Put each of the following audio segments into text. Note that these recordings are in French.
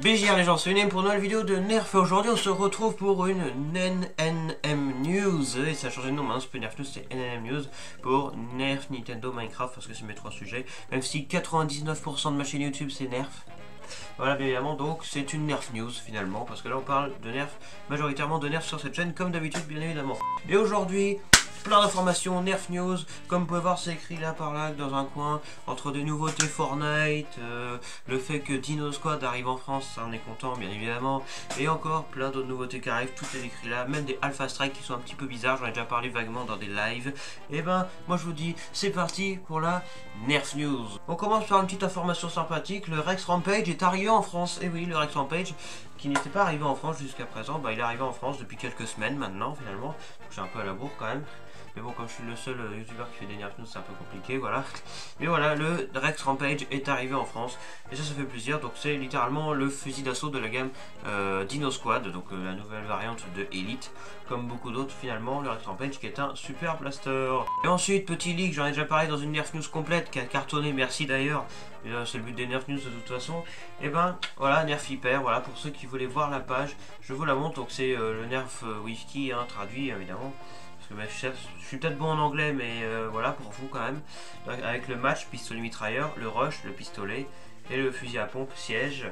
BJR les gens, c'est une pour une nouvelle vidéo de Nerf et aujourd'hui on se retrouve pour une NNM News et ça a changé de nom maintenant, c'est plus Nerf News, c'est NNM News pour Nerf, Nintendo, Minecraft parce que c'est mes trois sujets, même si 99% de ma chaîne YouTube c'est Nerf. Voilà, bien évidemment, donc c'est une Nerf News finalement, parce que là on parle de Nerf, majoritairement de Nerf sur cette chaîne, comme d'habitude bien évidemment. Et aujourd'hui, plein d'informations, Nerf News, comme vous pouvez voir c'est écrit là par là, dans un coin, entre des nouveautés Fortnite, le fait que Dino Squad arrive en France, ça on est content bien évidemment, et encore plein d'autres nouveautés qui arrivent, tout est écrit là, même des Alpha Strike qui sont un petit peu bizarres, j'en ai déjà parlé vaguement dans des lives. Et ben, moi je vous dis, c'est parti pour la Nerf News. On commence par une petite information sympathique, le Rex Rampage est arrivé en France, et oui, le Rex Rampage, qui n'était pas arrivé en France jusqu'à présent, bah il est arrivé en France depuis quelques semaines maintenant finalement, donc j'ai un peu à la bourre quand même. Mais bon, comme je suis le seul youtubeur qui fait des Nerf News, c'est un peu compliqué, voilà. Mais voilà, le Rex Rampage est arrivé en France, et ça fait plaisir. Donc c'est littéralement le fusil d'assaut de la gamme Dino Squad, donc la nouvelle variante de Elite. Comme beaucoup d'autres finalement, le Rex Rampage qui est un super blaster. Et ensuite, petit leak, j'en ai déjà parlé dans une Nerf News complète qui a cartonné, merci d'ailleurs. C'est le but des Nerf News de toute façon. Et ben voilà, Nerf Hyper, voilà pour ceux qui voulaient voir la page, je vous la montre. Donc c'est le Nerf Whisky, hein, traduit évidemment. Je suis peut-être bon en anglais, mais voilà pour vous quand même. Avec le match, pistolet mitrailleur, le rush, le pistolet et le fusil à pompe siège.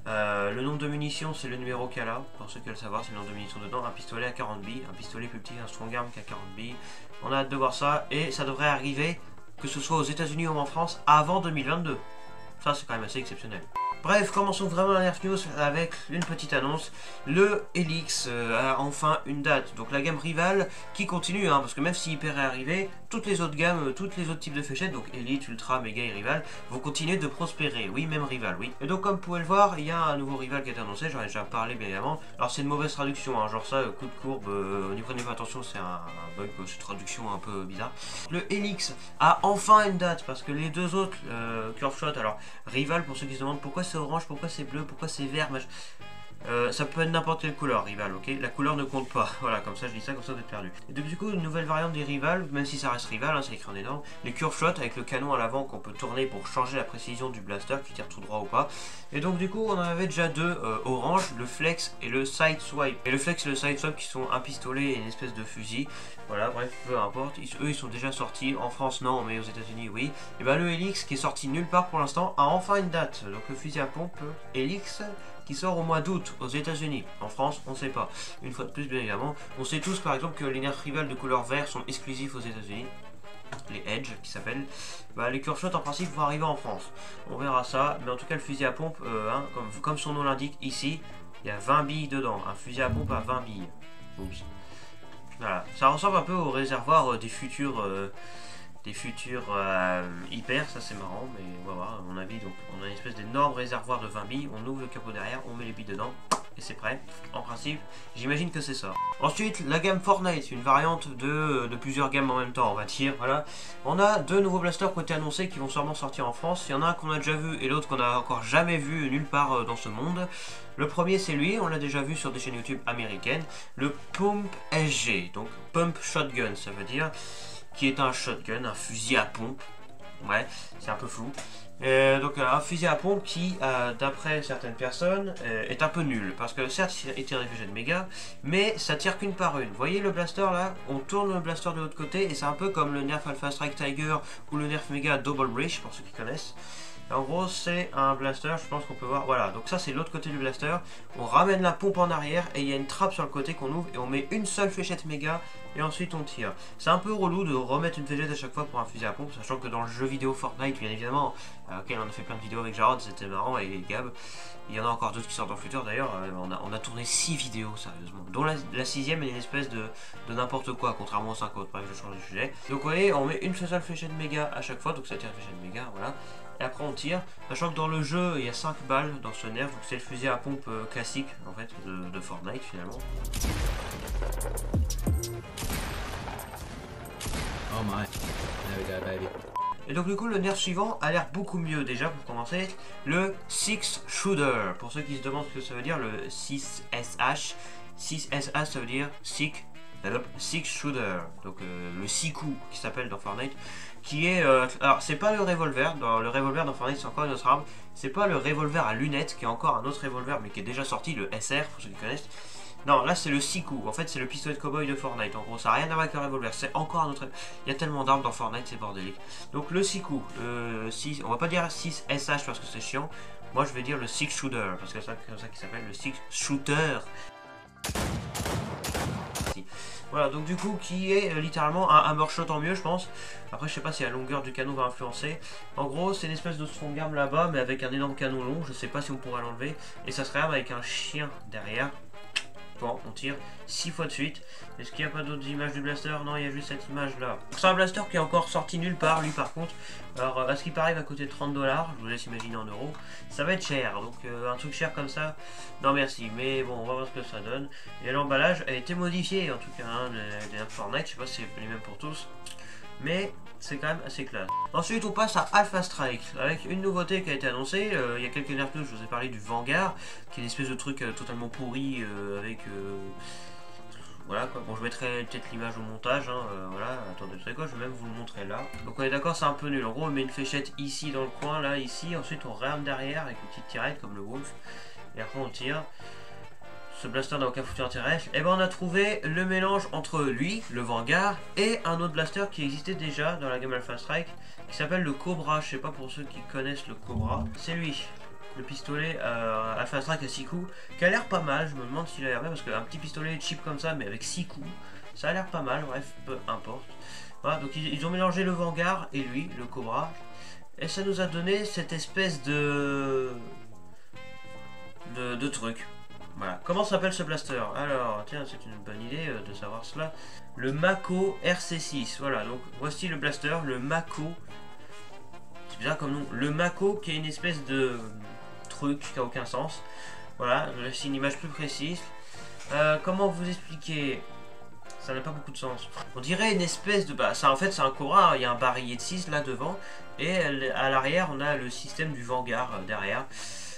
Le nombre de munitions, c'est le numéro qu'il y a là, pour ceux qui veulent savoir, c'est le nombre de munitions dedans. Un pistolet à 40 billes, un pistolet plus petit, un strong arm qui a 40 billes. On a hâte de voir ça et ça devrait arriver, que ce soit aux États-Unis ou en France, avant 2022. Ça, c'est quand même assez exceptionnel. Bref, commençons vraiment la Nerf News avec une petite annonce. Le Helix a enfin une date. Donc la gamme Rival qui continue, hein, parce que même si Hyper est arrivé, toutes les autres gammes, tous les autres types de fléchettes, donc Elite, Ultra, Mega et Rival, vont continuer de prospérer. Oui, même Rival, oui. Et donc comme vous pouvez le voir, il y a un nouveau Rival qui a été annoncé, j'en ai déjà parlé bien évidemment. Alors c'est une mauvaise traduction, hein, genre ça, coup de courbe, n'y prenez pas attention, c'est un bug, c'est une traduction un peu bizarre. Le Helix a enfin une date, parce que les deux autres, Curve Shot, alors Rival, pour ceux qui se demandent pourquoi c'est orange, pourquoi c'est bleu, pourquoi c'est vert, ça peut être n'importe quelle couleur Rival, ok. La couleur ne compte pas, voilà, comme ça je dis ça, comme ça vous êtes perdu. Et donc du coup, une nouvelle variante des Rival, même si ça reste Rival, hein, c'est écrit en énorme, les Curve Shot avec le canon à l'avant qu'on peut tourner pour changer la précision du blaster, qui tire tout droit ou pas. Et donc du coup, on en avait déjà deux, orange, le Flex et le Side Swipe. Et le Flex et le Side Swipe qui sont un pistolet et une espèce de fusil. Voilà, bref, peu importe, eux ils sont déjà sortis, en France non, mais aux États-Unis oui. Et bah le Helix qui est sorti nulle part pour l'instant a enfin une date. Donc le fusil à pompe Helix qui sort au mois d'août aux États-Unis. En France, on sait pas. Une fois de plus, bien évidemment. On sait tous par exemple que les Nerf Rival de couleur vert sont exclusifs aux États-Unis. Les Edge qui s'appellent. Bah, les Curve Shot en principe vont arriver en France. On verra ça. Mais en tout cas, le fusil à pompe, hein, comme son nom l'indique ici, il y a 20 billes dedans. Un fusil à pompe à 20 billes. Oups. Voilà. Ça ressemble un peu au réservoir des futurs. Hyper, ça c'est marrant, mais on va voir, à mon avis. Donc on a une espèce d'énorme réservoir de 20 billes, on ouvre le capot derrière, on met les billes dedans et c'est prêt. En principe, j'imagine que c'est ça. Ensuite, la gamme Fortnite, une variante de plusieurs gammes en même temps, on va dire. Voilà, on a deux nouveaux blasters qui ont été annoncés qui vont sûrement sortir en France. Il y en a un qu'on a déjà vu et l'autre qu'on a encore jamais vu nulle part dans ce monde. Le premier c'est lui, on l'a déjà vu sur des chaînes YouTube américaines, le Pump SG, donc Pump Shotgun, ça veut dire, qui est un shotgun, un fusil à pompe. Ouais, c'est un peu flou. Donc un fusil à pompe qui, d'après certaines personnes, est un peu nul. Parce que certes, il tire des fléchettes méga, mais ça tire qu'une par une. Vous voyez le blaster là? On tourne le blaster de l'autre côté et c'est un peu comme le Nerf Alpha Strike Tiger ou le Nerf Mega Double Breach, pour ceux qui connaissent. En gros, c'est un blaster, je pense qu'on peut voir. Voilà, donc ça c'est l'autre côté du blaster. On ramène la pompe en arrière et il y a une trappe sur le côté qu'on ouvre et on met une seule fléchette méga et ensuite on tire. C'est un peu relou de remettre une fléchette à chaque fois pour un fusil à pompe, sachant que dans le jeu vidéo Fortnite, bien évidemment, auquel on a fait plein de vidéos avec Jarod, c'était marrant, et Gab. Il y en a encore d'autres qui sortent dans le futur d'ailleurs. On a tourné 6 vidéos sérieusement, dont la 6ème est une espèce de n'importe quoi, contrairement aux 5 autres. Bref, je change de sujet. Donc vous voyez, on met une seule fléchette méga à chaque fois, donc ça tire une fléchette méga, voilà. Et après on tire, sachant que dans le jeu il y a 5 balles dans ce Nerf, donc c'est le fusil à pompe classique en fait de Fortnite finalement. Oh my, there we go baby. Et donc du coup le Nerf suivant a l'air beaucoup mieux déjà pour commencer, le 6 Shooter. Pour ceux qui se demandent ce que ça veut dire, le 6SH. 6SH ça veut dire Sick Six Shooter, donc le 6 coups qui s'appelle dans Fortnite, qui est, alors c'est pas le revolver dans Fortnite c'est encore une autre arme, c'est pas le revolver à lunettes qui est encore un autre revolver mais qui est déjà sorti, le SR pour ceux qui connaissent. Non, là c'est le 6 coups, en fait c'est le pistolet de cowboy de Fortnite, en gros ça n'a rien à voir avec le revolver, c'est encore un autre... Il y a tellement d'armes dans Fortnite, c'est bordélique. Donc le 6 coups, 6, on va pas dire 6 SH parce que c'est chiant, moi je vais dire le 6 Shooter, parce que c'est comme ça qu'il s'appelle, le 6 Shooter. Voilà, donc du coup qui est littéralement un hammer shot en mieux je pense. Après je sais pas si la longueur du canon va influencer. En gros c'est une espèce de strong arm là-bas mais avec un énorme canon long, je sais pas si on pourra l'enlever. Et ça serait avec un chien derrière. Bon, on tire 6 fois de suite. Est-ce qu'il n'y a pas d'autres images du blaster? Non, il y a juste cette image là. C'est un blaster qui est encore sorti nulle part, lui par contre. Alors, à ce qui paraît, il va coûter 30 $. Je vous laisse imaginer en euros. Ça va être cher, donc un truc cher comme ça, non merci. Mais bon, on va voir ce que ça donne. Et l'emballage a été modifié, en tout cas, hein, des Fortnite. Je sais pas si c'est les mêmes pour tous. Mais c'est quand même assez classe. Ensuite on passe à Alpha Strike avec une nouveauté qui a été annoncée. Il y a quelques nerfs news, je vous ai parlé du Vanguard qui est une espèce de truc totalement pourri avec voilà quoi. Bon je mettrai peut-être l'image au montage hein, voilà, attendez vous savez quoi, je vais même vous le montrer là. Donc on est d'accord, c'est un peu nul. En gros on met une fléchette ici dans le coin, là, ici, ensuite on rame derrière avec une petite tirette comme le Wolf et après on tire. Ce blaster n'a aucun foutu intérêt. Et ben on a trouvé le mélange entre lui, le Vanguard, et un autre blaster qui existait déjà dans la gamme Alpha Strike, qui s'appelle le Cobra. Je sais pas pour ceux qui connaissent le Cobra. C'est lui, le pistolet Alpha Strike à 6 coups, qui a l'air pas mal. Je me demande s'il a l'air bien, parce qu'un petit pistolet cheap comme ça, mais avec 6 coups, ça a l'air pas mal, bref, peu importe. Voilà, donc ils ont mélangé le Vanguard et lui, le Cobra, et ça nous a donné cette espèce de truc. Voilà. Comment s'appelle ce blaster? Alors, tiens, c'est une bonne idée de savoir cela. Le Mako RC6. Voilà, donc voici le blaster, le Mako. C'est bizarre comme nom. Le Mako qui est une espèce de truc qui n'a aucun sens. Voilà, c'est une image plus précise. Comment vous expliquer? Ça n'a pas beaucoup de sens. On dirait une espèce de... Bah, ça, en fait, c'est un Cobra. Il y a un barillet de 6 là devant. Et à l'arrière, on a le système du Vanguard derrière.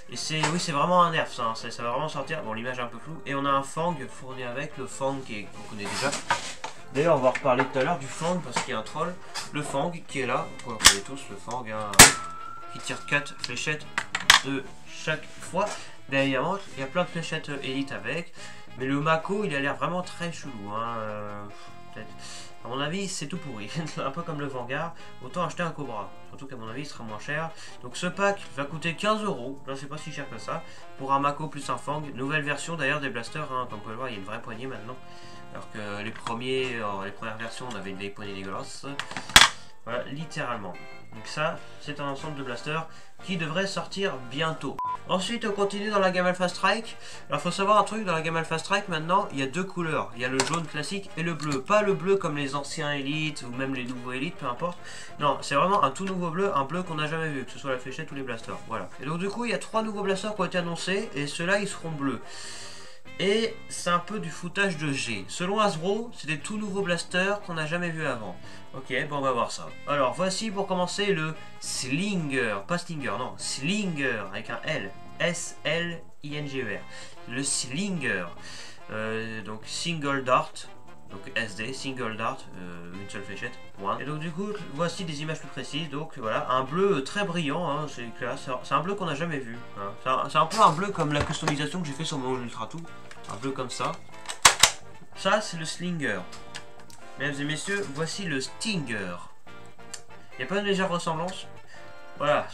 Et c'est, oui, c'est vraiment un nerf, ça va vraiment sortir. Bon, l'image est un peu floue. Et on a un Fang fourni avec, le Fang qu'on connaît déjà. D'ailleurs, on va reparler tout à l'heure du Fang parce qu'il y a un troll. Le Fang qui est là, vous connaissez tous le Fang, hein, qui tire 4 fléchettes de chaque fois. Bien évidemment, il y a plein de fléchettes élite avec. Mais le Mako, il a l'air vraiment très chelou. Hein, peut-être. À mon avis, c'est tout pourri. Un peu comme le Vanguard. Autant acheter un Cobra. Surtout qu'à mon avis, il sera moins cher. Donc ce pack va coûter 15 €. Là, c'est pas si cher que ça. Pour un Mako plus un Fang. Nouvelle version d'ailleurs des blasters. Hein. Comme vous pouvez le voir, il y a une vraie poignée maintenant. Alors que les premières versions, on avait une vieille poignée dégueulasse. Voilà, littéralement. Donc ça, c'est un ensemble de blasters qui devrait sortir bientôt. Ensuite, on continue dans la gamme Alpha Strike. Alors, faut savoir un truc, dans la gamme Alpha Strike, maintenant, il y a deux couleurs. Il y a le jaune classique et le bleu. Pas le bleu comme les anciens élites ou même les nouveaux élites, peu importe. Non, c'est vraiment un tout nouveau bleu, un bleu qu'on n'a jamais vu, que ce soit la fléchette ou les blasters. Voilà. Et donc, du coup, il y a 3 nouveaux blasters qui ont été annoncés et ceux-là, ils seront bleus. Et c'est un peu du foutage de G. Selon Hasbro, c'est des tout nouveaux blasters qu'on n'a jamais vu avant. Ok, bon on va voir ça. Alors voici pour commencer le Slinger, pas Stinger, non, Slinger avec un L, S-L-I-N-G-E-R. Le Slinger, donc Single Dart, donc SD, Single Dart, une seule fléchette, point. Et donc du coup, voici des images plus précises, donc voilà, un bleu très brillant, hein, c'est classe, c'est un bleu qu'on n'a jamais vu. Hein. C'est un peu un bleu comme la customisation que j'ai fait sur mon Ultra Tout, un bleu comme ça. Ça c'est le Slinger. Mesdames et messieurs, voici le Stinger. Il n'y a pas une légère ressemblance. Voilà.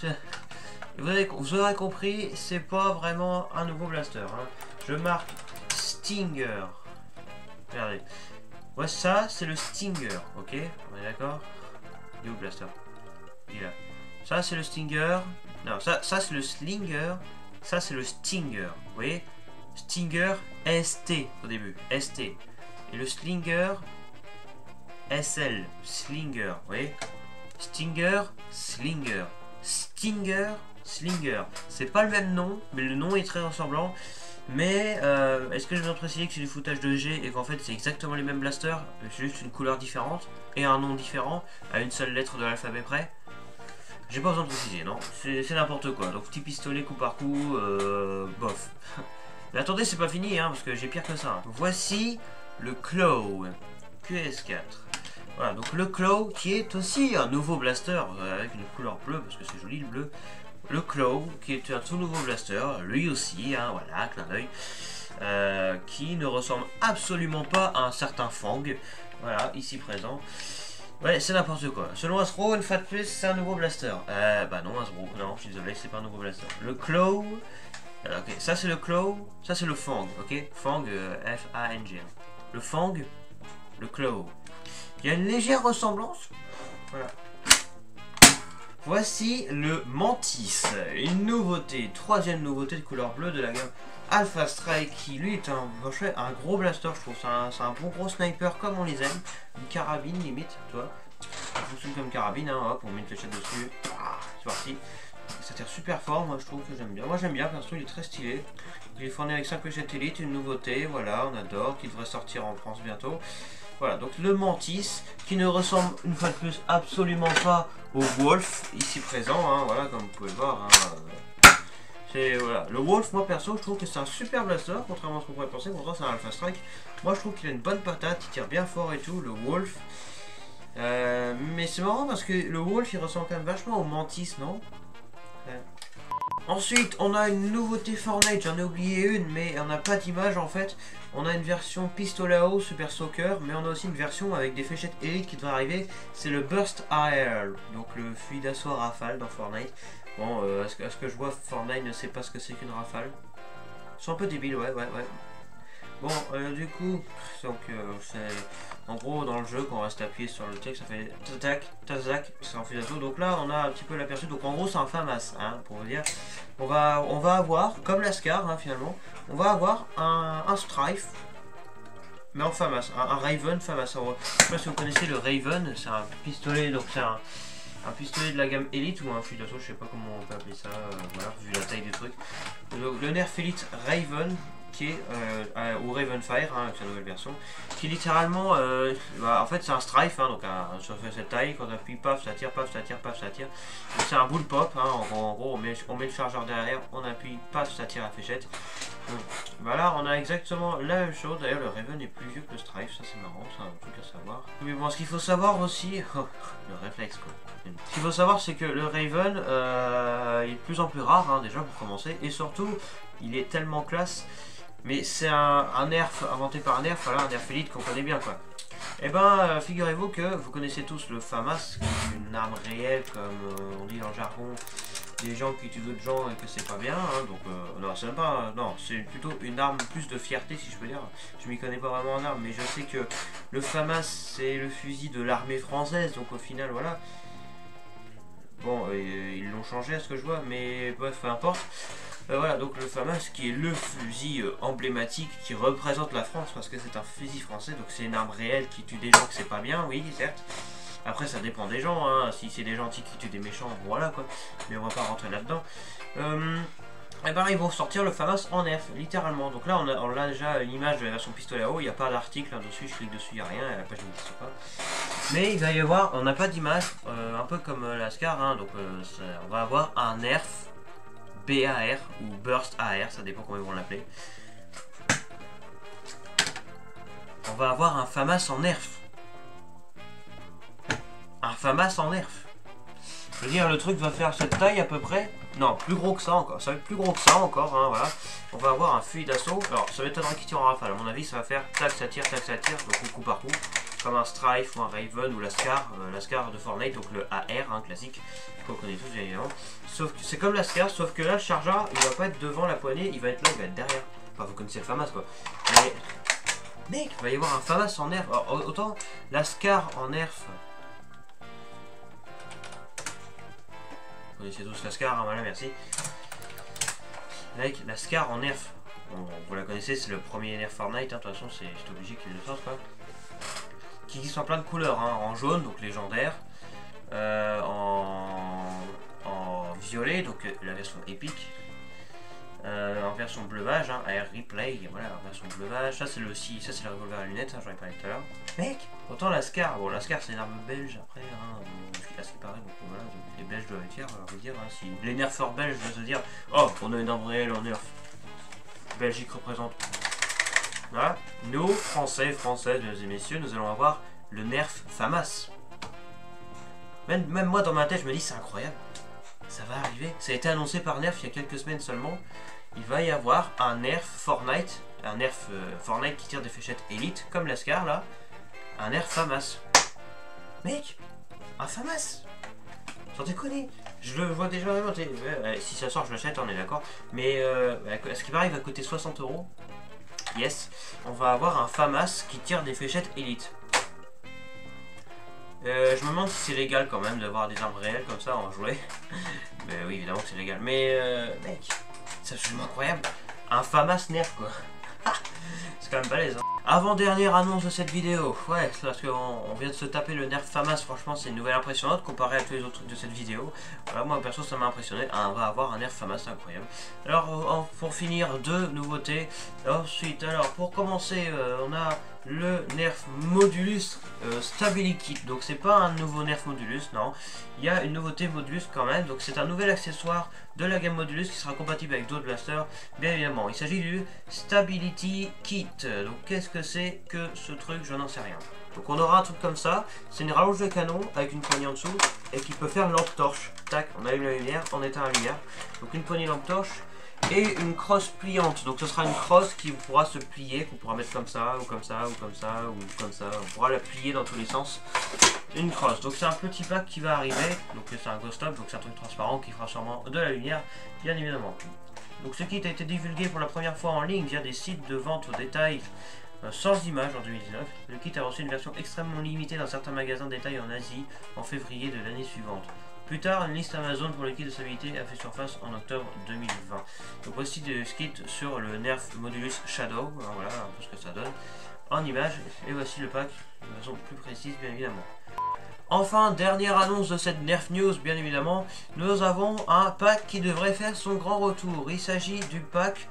Vous aurez compris, c'est pas vraiment un nouveau blaster. Hein. Je marque Stinger. Regardez. Ouais, ça, c'est le Stinger. Ok, on est d'accord? Il est où le blaster? Il est là. Ça, c'est le Stinger. Non, ça c'est le Slinger. Ça, c'est le Stinger. Vous voyez? Stinger, ST au début. ST. Et le Slinger... SL, Slinger, vous voyez? Stinger, Slinger. Stinger, Slinger. C'est pas le même nom, mais le nom est très ressemblant. Mais est-ce que je viens de préciser que c'est du foutage de G et qu'en fait c'est exactement les mêmes blasters, c'est juste une couleur différente et un nom différent à une seule lettre de l'alphabet près? J'ai pas besoin de préciser, non? C'est n'importe quoi. Donc petit pistolet coup par coup, bof. Mais attendez, c'est pas fini, hein, parce que j'ai pire que ça. Voici le Claw QS4. Voilà, donc le Claw qui est aussi un nouveau blaster avec une couleur bleue parce que c'est joli le bleu. Le Claw qui est un tout nouveau blaster, lui aussi, hein, voilà, clin d'œil, qui ne ressemble absolument pas à un certain Fang, voilà, ici présent. Ouais, c'est n'importe quoi. Selon Astro, une fois de plus, c'est un nouveau blaster. Bah non, Astro, non, je suis désolé, c'est pas un nouveau blaster. Le Claw, ok, ça c'est le Claw, ça c'est le Fang, ok, Fang, F-A-N-G. Le Fang, le Claw. Il y a une légère ressemblance, voilà. Voici le Mantis, une nouveauté, troisième nouveauté de couleur bleue de la gamme Alpha Strike, qui lui est un gros blaster, je trouve. C'est un bon gros sniper comme on les aime, une carabine limite, tu vois. Ça fonctionne comme carabine, hein, hop, on met une fléchette dessus, c'est parti. Ça tire super fort, moi je trouve que j'aime bien. Moi j'aime bien, parce qu'il est très stylé. Il est fourni avec 5 fléchettes élite, une nouveauté, voilà, on adore, qui devrait sortir en France bientôt. Voilà, donc le Mantis, qui ne ressemble une fois de plus absolument pas au Wolf, ici présent, hein, voilà, comme vous pouvez le voir. Hein, c'est, voilà. Le Wolf, moi perso, je trouve que c'est un super blaster, contrairement à ce qu'on pourrait penser, pourtant c'est un Alpha Strike. Moi je trouve qu'il a une bonne patate, il tire bien fort et tout, le Wolf. Mais c'est marrant parce que le Wolf, il ressemble quand même vachement au Mantis, non? Ensuite, on a une nouveauté Fortnite, j'en ai oublié une, mais on n'a pas d'image en fait. On a une version pistolet à eau Super Soaker, mais on a aussi une version avec des fléchettes élite qui devrait arriver. C'est le Burst AR, donc le fusil d'assaut rafale dans Fortnite. Bon, à ce que je vois, Fortnite ne sait pas ce que c'est qu'une rafale. Ils sont un peu débiles, ouais. Bon, du coup, donc c'est en gros dans le jeu quand on reste appuyé sur le texte, ça fait tac, tac, c'est un fusil d'assaut. Donc là, on a un petit peu l'aperçu. Donc en gros, c'est un FAMAS, hein, pour vous dire. On va avoir, comme la Scar, hein, finalement, on va avoir un Strife, mais en FAMAS, un Raven FAMAS. Alors, je sais pas si vous connaissez le Raven, c'est un pistolet, donc c'est un pistolet de la gamme Elite ou un fusil d'assaut, je sais pas comment on peut appeler ça, voilà, vu la taille du truc. Le Nerf Elite Raven, qui est ou Ravenfire, hein, avec sa nouvelle version, qui littéralement, en fait c'est un Strife, hein, donc sur cette taille, quand on appuie, paf, ça tire, paf, ça tire, paf, ça tire. C'est un bull pop, hein, en gros on met le chargeur derrière, on appuie, paf, ça tire la fléchette. Donc, voilà, on a exactement la même chose. D'ailleurs le Raven est plus vieux que le Strife, ça c'est marrant, c'est un truc à savoir. Mais bon, ce qu'il faut savoir aussi, le réflexe quoi. Ce qu'il faut savoir c'est que le Raven il est de plus en plus rare, hein, déjà pour commencer, et surtout il est tellement classe. Mais c'est un nerf inventé par un nerf, voilà, un nerf élite qu'on connaît bien quoi. Et ben figurez-vous que vous connaissez tous le FAMAS, qui est une arme réelle comme on dit dans le jargon, des gens qui tuent d'autres gens et que c'est pas bien, hein, donc non c'est même pas, non c'est plutôt une arme plus de fierté si je peux dire. Je m'y connais pas vraiment en arme, mais je sais que le FAMAS c'est le fusil de l'armée française, donc au final voilà. Bon, ils l'ont changé à ce que je vois, mais bref, peu importe. Voilà, donc le FAMAS qui est le fusil emblématique qui représente la France parce que c'est un fusil français, donc c'est une arme réelle qui tue des gens que c'est pas bien, oui, certes. Après, ça dépend des gens, hein. Si c'est des gentils qui tuent des méchants, voilà quoi, mais on va pas rentrer là-dedans. Et ben ils vont sortir le FAMAS en nerf, littéralement. Donc là, on a déjà une image de la version pistolet à eau, il n'y a pas d'article dessus, je clique dessus, il n'y a rien, et la page n'existe pas. Mais il va y avoir, on n'a pas d'image, un peu comme la Scar, hein, donc on va avoir un nerf BAR ou Burst AR, ça dépend comment ils vont l'appeler. On va avoir un FAMAS en nerf. Un FAMAS en nerf. Je veux dire, le truc va faire cette taille à peu près. Non, plus gros que ça encore. Ça va être plus gros que ça encore, hein, voilà. On va avoir un fusil d'assaut. Alors, ça m'étonnerait qu'il tire en rafale. À mon avis, ça va faire tac, ça tire, donc coup par coup. Comme un Strife ou un Raven ou la Scar de Fortnite, donc le AR, hein, classique, qu'on connaît tous évidemment. Sauf que c'est comme la Scar, sauf que là, le chargeur, il va pas être devant la poignée, il va être là, il va être derrière. Enfin, vous connaissez le FAMAS quoi. Mais, mec, il va y avoir un FAMAS en nerf. Alors, autant la Scar en nerf. Vous connaissez tous la Scar, hein, voilà, merci. Mec, la Scar en nerf. Bon, vous la connaissez, c'est le premier nerf Fortnite, hein, de toute façon, c'est obligé qu'il le sorte quoi. Qui existe en plein de couleurs, hein, en jaune, donc légendaire, en violet, donc la version épique, en version bleu mage, hein, Air Replay, voilà, en version bleu mage, ça c'est le revolver à lunettes, hein, j'en ai parlé tout à l'heure. Mec, autant la Scar, bon la Scar c'est une arme belge après, hein, à ce qui paraît, donc voilà, donc, les Belges doivent être fiers, on va dire, hein, si les nerfeurs belges doivent se dire, oh, on a une arme réelle en nerf, Belgique représente. Voilà, nous, françaises, mesdames et messieurs, nous allons avoir le nerf FAMAS. Même moi dans ma tête, je me dis c'est incroyable. Ça va arriver. Ça a été annoncé par Nerf il y a quelques semaines seulement. Il va y avoir un nerf Fortnite. Un nerf Fortnite qui tire des fléchettes élites, comme l'Ascar là. Un nerf FAMAS. Mec, un FAMAS. Sans déconner. Je le vois déjà vraiment. Si ça sort, je l'achète, on est d'accord. Mais ce qui paraît, il va coûter 60 €. Yes. On va avoir un FAMAS qui tire des fléchettes élites. Je me demande si c'est légal quand même d'avoir des armes réelles comme ça en jouet. Mais oui, évidemment que c'est légal. Mais mec, c'est absolument incroyable. Un FAMAS nerf quoi. C'est quand même balèze. Hein. Avant-dernière annonce de cette vidéo. Ouais, c'est parce qu'on vient de se taper le nerf FAMAS. Franchement, c'est une nouvelle impressionnante comparée à tous les autres trucs de cette vidéo. Voilà, moi perso, ça m'a impressionné. On va avoir un nerf FAMAS incroyable. Alors, pour finir, deux nouveautés. Ensuite, alors pour commencer, on a le nerf Modulus Stability Kit. Donc c'est pas un nouveau nerf Modulus, non. Il y a une nouveauté Modulus quand même. Donc c'est un nouvel accessoire de la gamme Modulus qui sera compatible avec d'autres blasters, bien évidemment. Il s'agit du Stability Kit. Donc qu'est-ce que c'est que ce truc? Je n'en sais rien. Donc on aura un truc comme ça. C'est une rallonge de canon avec une poignée en dessous et qui peut faire lampe torche. Tac, on allume la lumière, on éteint la lumière. Donc une poignée lampe torche. Et une crosse pliante, donc ce sera une crosse qui pourra se plier, qu'on pourra mettre comme ça, ou comme ça, ou comme ça, ou comme ça, on pourra la plier dans tous les sens. Une crosse, donc c'est un petit pack qui va arriver, donc c'est un ghost top, donc c'est un truc transparent qui fera sûrement de la lumière, bien évidemment. Donc ce kit a été divulgué pour la première fois en ligne via des sites de vente au détail sans images en 2019. Le kit a reçu une version extrêmement limitée dans certains magasins de détail en Asie en février de l'année suivante. Plus tard, une liste Amazon pour le kit de stabilité a fait surface en octobre 2020. Donc voici de ce kit sur le Nerf Modulus Shadow, alors voilà un peu ce que ça donne en image. Et voici le pack de façon plus précise bien évidemment. Enfin, dernière annonce de cette Nerf News bien évidemment, nous avons un pack qui devrait faire son grand retour. Il s'agit du pack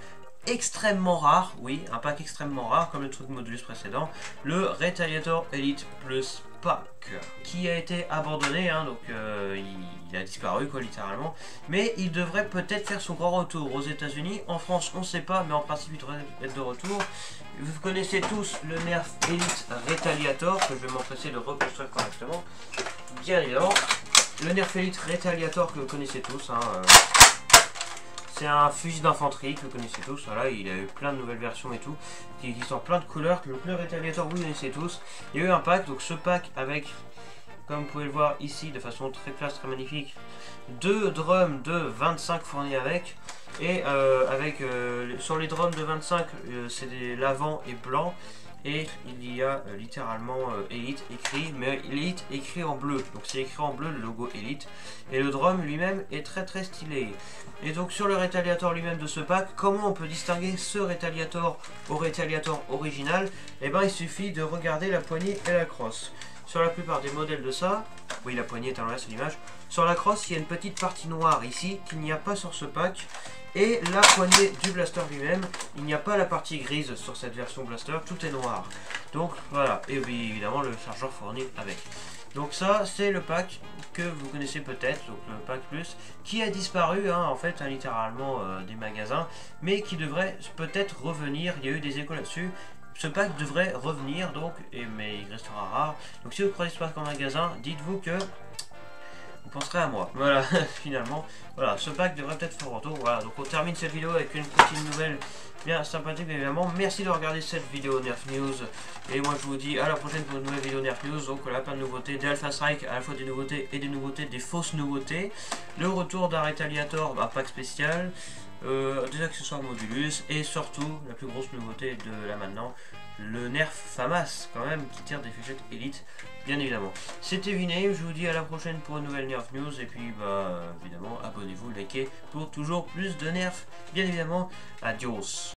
extrêmement rare, oui, un pack extrêmement rare comme le truc Modulus précédent, le Retaliator Elite Plus Pack, qui a été abandonné, hein, donc il a disparu quoi littéralement, mais il devrait peut-être faire son grand retour aux États-Unis. En France on ne sait pas, mais en principe il devrait être de retour. Vous connaissez tous le Nerf Elite Retaliator, que je vais m'empresser de reconstruire correctement, bien évidemment. Le Nerf Elite Retaliator que vous connaissez tous, hein, c'est un fusil d'infanterie que vous connaissez tous, voilà, il a eu plein de nouvelles versions et tout, qui sont plein de couleurs, que le Retaliator vous connaissez tous. Il y a eu un pack, donc ce pack avec, comme vous pouvez le voir ici de façon très classe, très magnifique, deux drums de 25 fournis avec, et sur les drums de 25, c'est l'avant est blanc, et il y a littéralement Elite écrit, mais Elite écrit en bleu, donc c'est écrit en bleu le logo Elite, et le drum lui-même est très très stylé. Et donc sur le Retaliator lui-même de ce pack, comment on peut distinguer ce Retaliator au Retaliator original? Eh ben il suffit de regarder la poignée et la crosse. Sur la plupart des modèles de ça, oui la poignée est à l'envers sur l'image, sur la crosse il y a une petite partie noire ici qu'il n'y a pas sur ce pack. Et la poignée du blaster lui-même, il n'y a pas la partie grise sur cette version blaster, tout est noir. Donc voilà, et oui, évidemment le chargeur fourni avec. Donc ça c'est le pack que vous connaissez peut-être, donc le pack plus, qui a disparu hein, en fait hein, littéralement des magasins, mais qui devrait peut-être revenir. Il y a eu des échos là-dessus. Ce pack devrait revenir donc, mais il restera rare. Donc si vous croisez ce pack en magasin, dites-vous que vous penserez à moi. Voilà, finalement, voilà, ce pack devrait peut-être faire retour. Voilà, donc on termine cette vidéo avec une petite nouvelle bien sympathique évidemment. Merci de regarder cette vidéo Nerf News. Et moi je vous dis à la prochaine pour une nouvelle vidéo Nerf News. Donc là, plein de nouveautés, des Alpha Strike, à la fois des nouveautés et des fausses nouveautés. Le retour d'un Retaliator, un pack spécial. Des accessoires Modulus. Et surtout, la plus grosse nouveauté de là maintenant, le Nerf FAMAS quand même qui tire des fléchettes Elite, bien évidemment. C'était Vinay, je vous dis à la prochaine pour une nouvelle Nerf News. Et puis bah évidemment abonnez-vous, likez pour toujours plus de Nerf, bien évidemment. Adios.